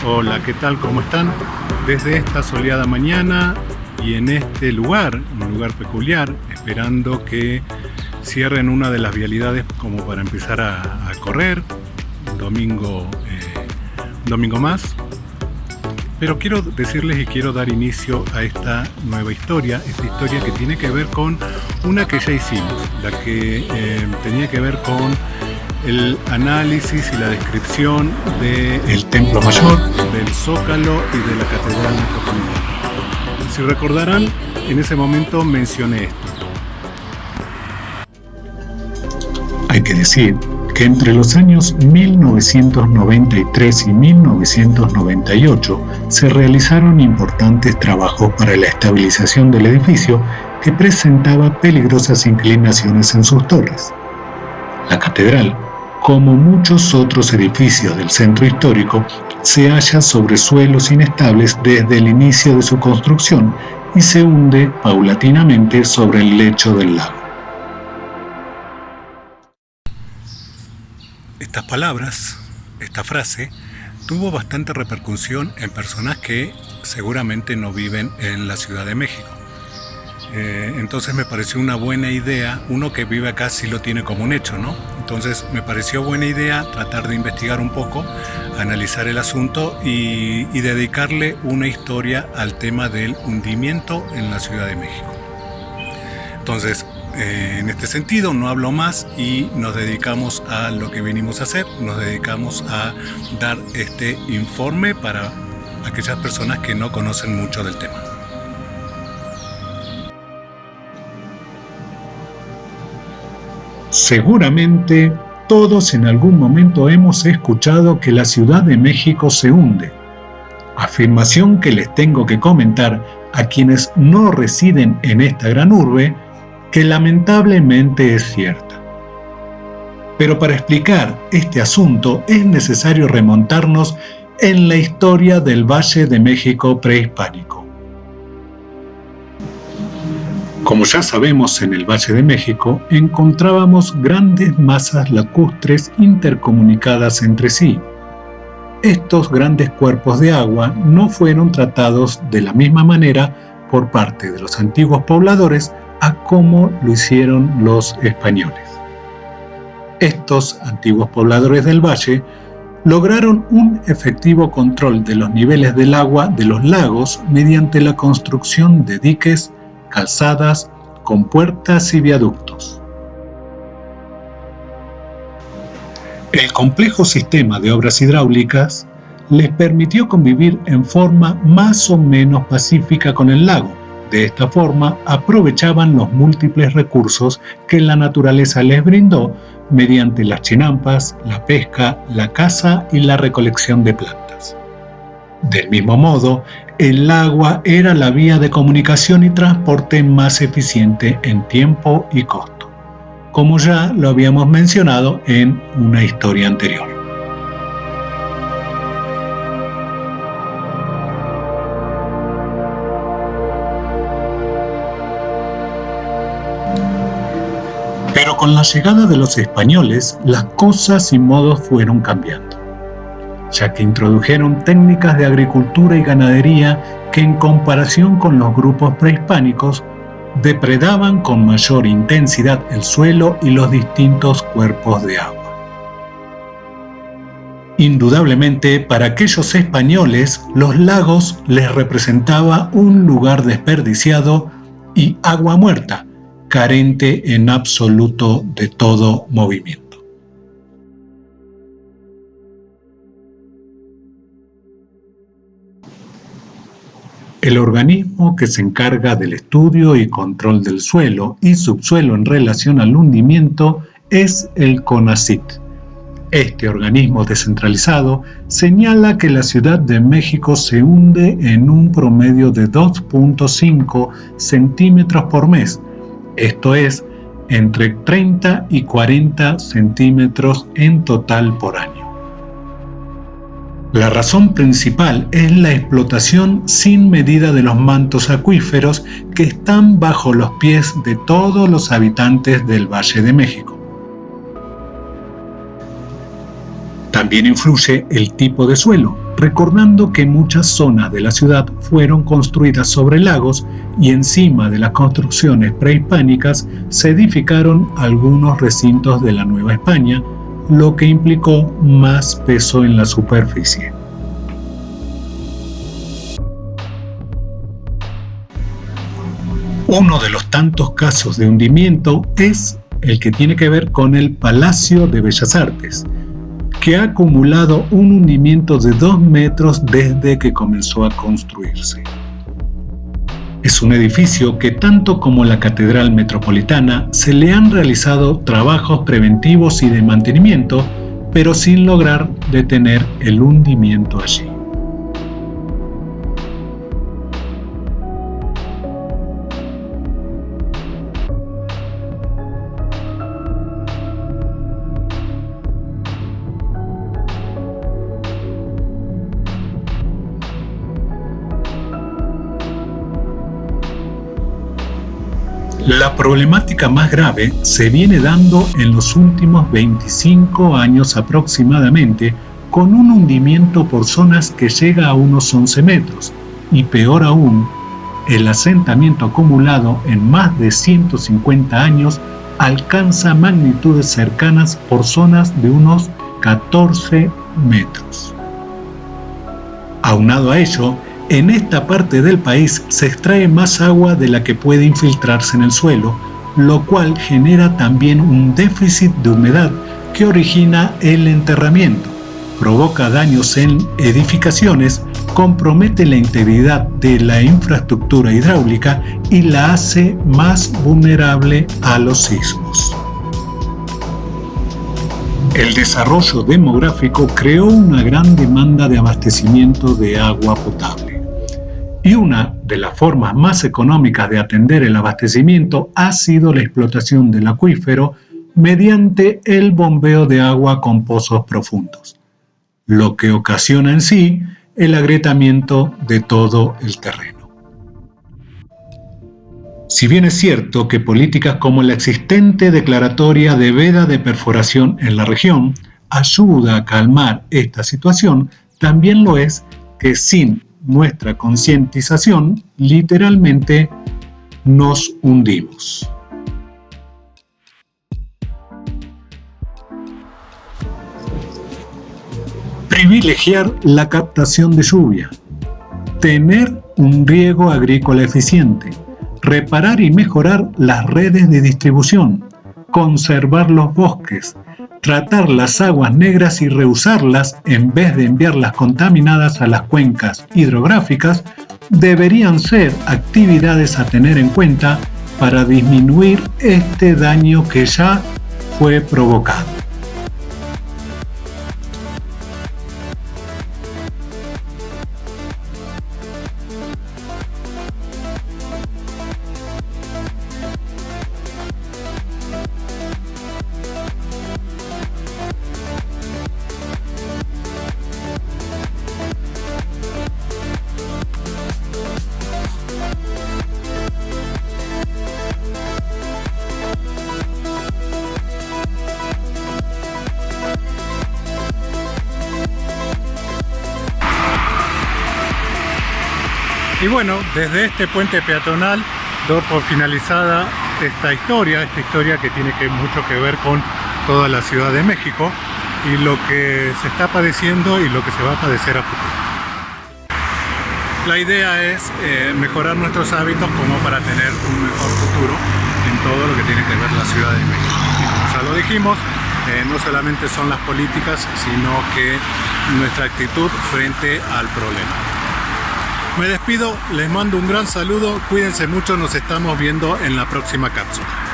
Hola, ¿qué tal? ¿Cómo están? Desde esta soleada mañana y en este lugar, un lugar peculiar, esperando que cierren una de las vialidades como para empezar a correr, un domingo más. Pero quiero decirles y quiero dar inicio a esta nueva historia, esta historia que tiene que ver con una que ya hicimos, la que tenía que ver con el análisis y la descripción del Templo Mayor, del Zócalo y de la Catedral Metropolitana. Si recordarán, en ese momento mencioné esto. Hay que decir que entre los años 1993 y 1998 se realizaron importantes trabajos para la estabilización del edificio que presentaba peligrosas inclinaciones en sus torres. La catedral, como muchos otros edificios del centro histórico, se halla sobre suelos inestables desde el inicio de su construcción y se hunde paulatinamente sobre el lecho del lago. Estas palabras, esta frase, tuvo bastante repercusión en personas que seguramente no viven en la Ciudad de México. Entonces me pareció una buena idea, uno que vive acá sí lo tiene como un hecho, ¿no? Entonces me pareció buena idea tratar de investigar un poco, analizar el asunto y dedicarle una historia al tema del hundimiento en la Ciudad de México. Entonces, en este sentido no hablo más y nos dedicamos a lo que venimos a hacer, nos dedicamos a dar este informe para aquellas personas que no conocen mucho del tema. Seguramente todos en algún momento hemos escuchado que la Ciudad de México se hunde, afirmación que les tengo que comentar a quienes no residen en esta gran urbe, que lamentablemente es cierta. Pero para explicar este asunto es necesario remontarnos en la historia del Valle de México prehispánico. Como ya sabemos, en el Valle de México encontrábamos grandes masas lacustres intercomunicadas entre sí. Estos grandes cuerpos de agua no fueron tratados de la misma manera por parte de los antiguos pobladores a como lo hicieron los españoles. Estos antiguos pobladores del valle lograron un efectivo control de los niveles del agua de los lagos mediante la construcción de diques, calzadas, compuertas y viaductos. El complejo sistema de obras hidráulicas les permitió convivir en forma más o menos pacífica con el lago. De esta forma aprovechaban los múltiples recursos que la naturaleza les brindó mediante las chinampas, la pesca, la caza y la recolección de plantas. Del mismo modo, el agua era la vía de comunicación y transporte más eficiente en tiempo y costo, como ya lo habíamos mencionado en una historia anterior. Pero con la llegada de los españoles, las cosas y modos fueron cambiando, ya que introdujeron técnicas de agricultura y ganadería que, en comparación con los grupos prehispánicos, depredaban con mayor intensidad el suelo y los distintos cuerpos de agua. Indudablemente, para aquellos españoles, los lagos les representaba un lugar desperdiciado y agua muerta, carente en absoluto de todo movimiento. El organismo que se encarga del estudio y control del suelo y subsuelo en relación al hundimiento es el CONACYT. Este organismo descentralizado señala que la Ciudad de México se hunde en un promedio de 2.5 centímetros por mes, esto es, entre 30 y 40 centímetros en total por año. La razón principal es la explotación sin medida de los mantos acuíferos que están bajo los pies de todos los habitantes del Valle de México. También influye el tipo de suelo, recordando que muchas zonas de la ciudad fueron construidas sobre lagos y encima de las construcciones prehispánicas se edificaron algunos recintos de la Nueva España, lo que implicó más peso en la superficie. Uno de los tantos casos de hundimiento es el que tiene que ver con el Palacio de Bellas Artes, que ha acumulado un hundimiento de 2 metros desde que comenzó a construirse. Es un edificio que, tanto como la Catedral Metropolitana, se le han realizado trabajos preventivos y de mantenimiento, pero sin lograr detener el hundimiento allí. La problemática más grave se viene dando en los últimos 25 años aproximadamente, con un hundimiento por zonas que llega a unos 11 metros, y peor aún, el asentamiento acumulado en más de 150 años alcanza magnitudes cercanas por zonas de unos 14 metros. Aunado a ello, en esta parte del país se extrae más agua de la que puede infiltrarse en el suelo, lo cual genera también un déficit de humedad que origina el enterramiento, provoca daños en edificaciones, compromete la integridad de la infraestructura hidráulica y la hace más vulnerable a los sismos. El desarrollo demográfico creó una gran demanda de abastecimiento de agua potable. Y una de las formas más económicas de atender el abastecimiento ha sido la explotación del acuífero mediante el bombeo de agua con pozos profundos, lo que ocasiona en sí el agrietamiento de todo el terreno. Si bien es cierto que políticas como la existente declaratoria de veda de perforación en la región ayuda a calmar esta situación, también lo es que sin nuestra concientización, literalmente nos hundimos. Privilegiar la captación de lluvia, tener un riego agrícola eficiente, reparar y mejorar las redes de distribución, conservar los bosques, tratar las aguas negras y reusarlas en vez de enviarlas contaminadas a las cuencas hidrográficas, deberían ser actividades a tener en cuenta para disminuir este daño que ya fue provocado. Y bueno, desde este puente peatonal doy por finalizada esta historia que tiene mucho que ver con toda la Ciudad de México y lo que se está padeciendo y lo que se va a padecer a futuro. La idea es mejorar nuestros hábitos como para tener un mejor futuro en todo lo que tiene que ver la Ciudad de México. Y como ya lo dijimos, no solamente son las políticas, sino que nuestra actitud frente al problema. Me despido, les mando un gran saludo, cuídense mucho, nos estamos viendo en la próxima cápsula.